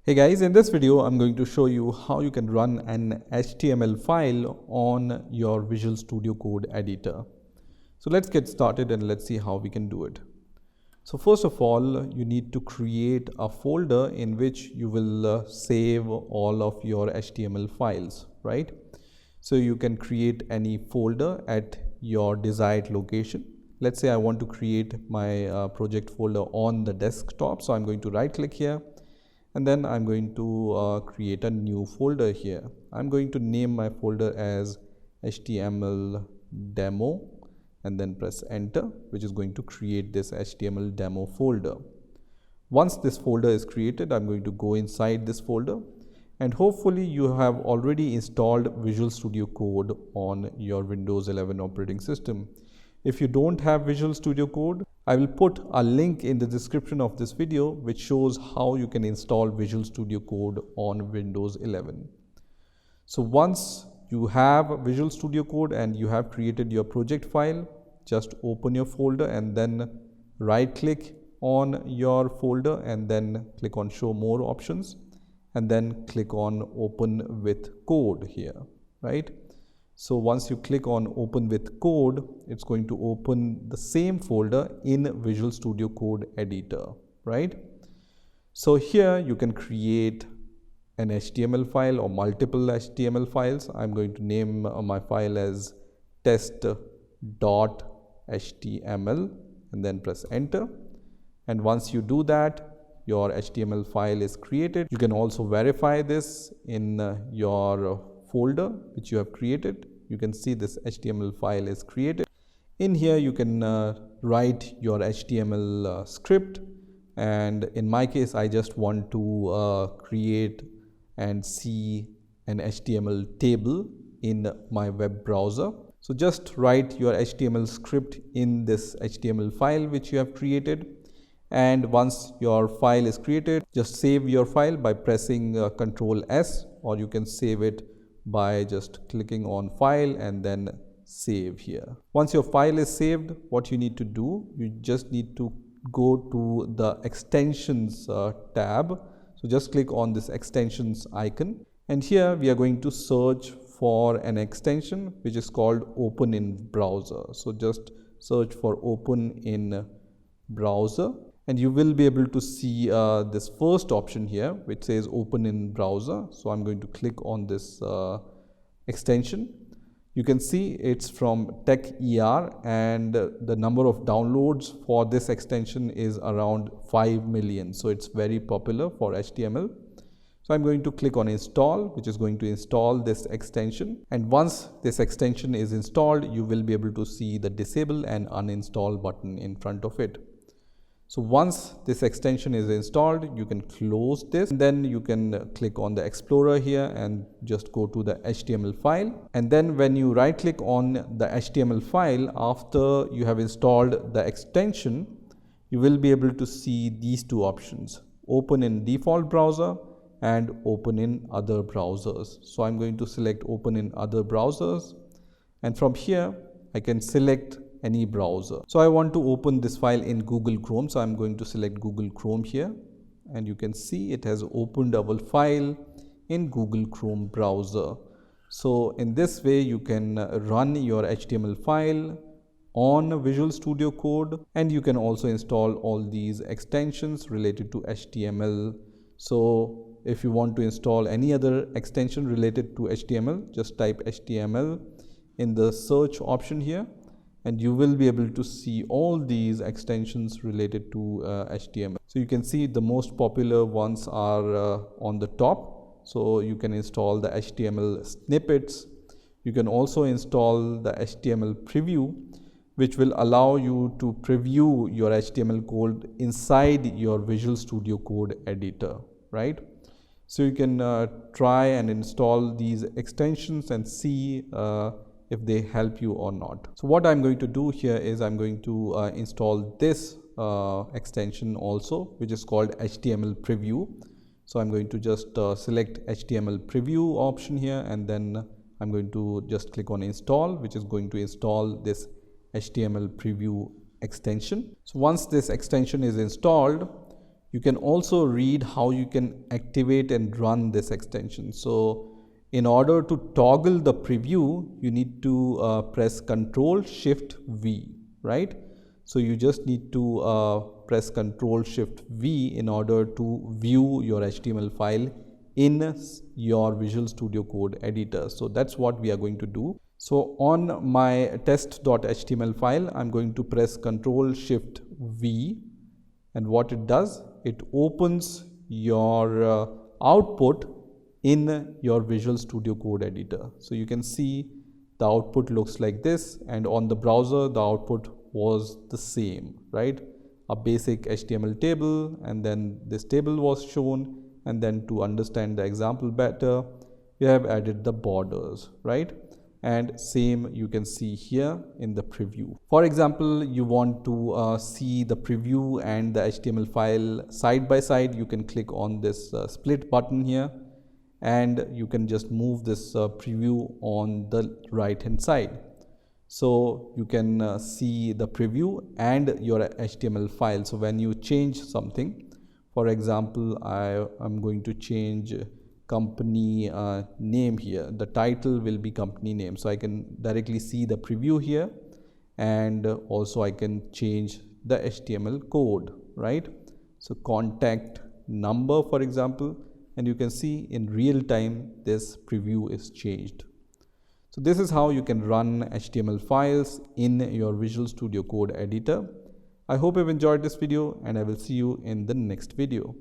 Hey guys, in this video I'm going to show you how you can run an HTML file on your Visual Studio Code editor. So let's get started and let's see how we can do it. So first of all, you need to create a folder in which you will save all of your HTML files, right? So you can create any folder at your desired location. Let's say I want to create my project folder on the desktop. So I'm going to right click here. And then I'm going to create a new folder here. I'm going to name my folder as HTML demo and then press enter, which is going to create this HTML demo folder. Once this folder is created, I'm going to go inside this folder, and hopefully you have already installed Visual Studio Code on your Windows 11 operating system. If you don't have Visual Studio Code, I will put a link in the description of this video which shows how you can install Visual Studio Code on Windows 11. So once you have Visual Studio Code and you have created your project file, just open your folder and then right click on your folder and then click on show more options and then click on open with code here, right? So once you click on open with code, it's going to open the same folder in Visual Studio Code editor, right? So here you can create an HTML file or multiple HTML files. I'm going to name my file as test.html and then press enter. And once you do that, your HTML file is created. You can also verify this in your folder which you have created. You can see this HTML file is created. In here you can write your HTML script, and in my case I just want to create and see an HTML table in my web browser. So just write your HTML script in this HTML file which you have created. And once your file is created, just save your file by pressing Ctrl S, or you can save it by just clicking on file and then save here. Once your file is saved, what you need to do, you just need to go to the extensions tab. So just click on this extensions icon, and here we are going to search for an extension which is called open in browser. So just search for open in browser, and you will be able to see this first option here which says open in browser. So I'm going to click on this extension. You can see it's from TechER, and the number of downloads for this extension is around 5 million. So it's very popular for HTML. So I'm going to click on install, which is going to install this extension. And once this extension is installed, you will be able to see the disable and uninstall button in front of it. So once this extension is installed, you can close this, and then you can click on the Explorer here and just go to the HTML file. And then when you right click on the HTML file after you have installed the extension, you will be able to see these two options: open in default browser and open in other browsers. So I'm going to select open in other browsers, and from here I can select any browser. So I want to open this file in Google Chrome, so I'm going to select Google Chrome here, and you can see it has opened our file in Google Chrome browser. So in this way you can run your HTML file on Visual Studio Code, and you can also install all these extensions related to HTML. So if you want to install any other extension related to HTML, just type HTML in the search option here, and you will be able to see all these extensions related to HTML. So you can see the most popular ones are on the top. So you can install the HTML snippets. You can also install the HTML preview, which will allow you to preview your HTML code inside your Visual Studio Code editor, right? So you can try and install these extensions and see if they help you or not. So what I'm going to do here is I'm going to install this extension also, which is called HTML preview. So I'm going to just select HTML preview option here, and then I'm going to just click on install, which is going to install this HTML preview extension. So once this extension is installed, You can also read how you can activate and run this extension. So in order to toggle the preview, you need to press Ctrl Shift V, right? So you just need to press Ctrl Shift V in order to view your HTML file in your Visual Studio Code editor. So that's what we are going to do. So on my test.html file, I'm going to press Ctrl Shift V, and what it does, it opens your output in your Visual Studio Code editor. So you can see the output looks like this, and on the browser the output was the same, right? A basic HTML table, and then this table was shown, and then to understand the example better, we have added the borders, right? And same you can see here in the preview. For example, you want to see the preview and the HTML file side by side, you can click on this split button here, and you can just move this preview on the right hand side. So you can see the preview and your HTML file. So when you change something, for example, I am going to change company name here. The title will be company name. So I can directly see the preview here, and also I can change the HTML code, right? So contact number, for example, and you can see in real time this preview is changed. So this is how you can run HTML files in your Visual Studio Code editor. I hope you've enjoyed this video, and I will see you in the next video.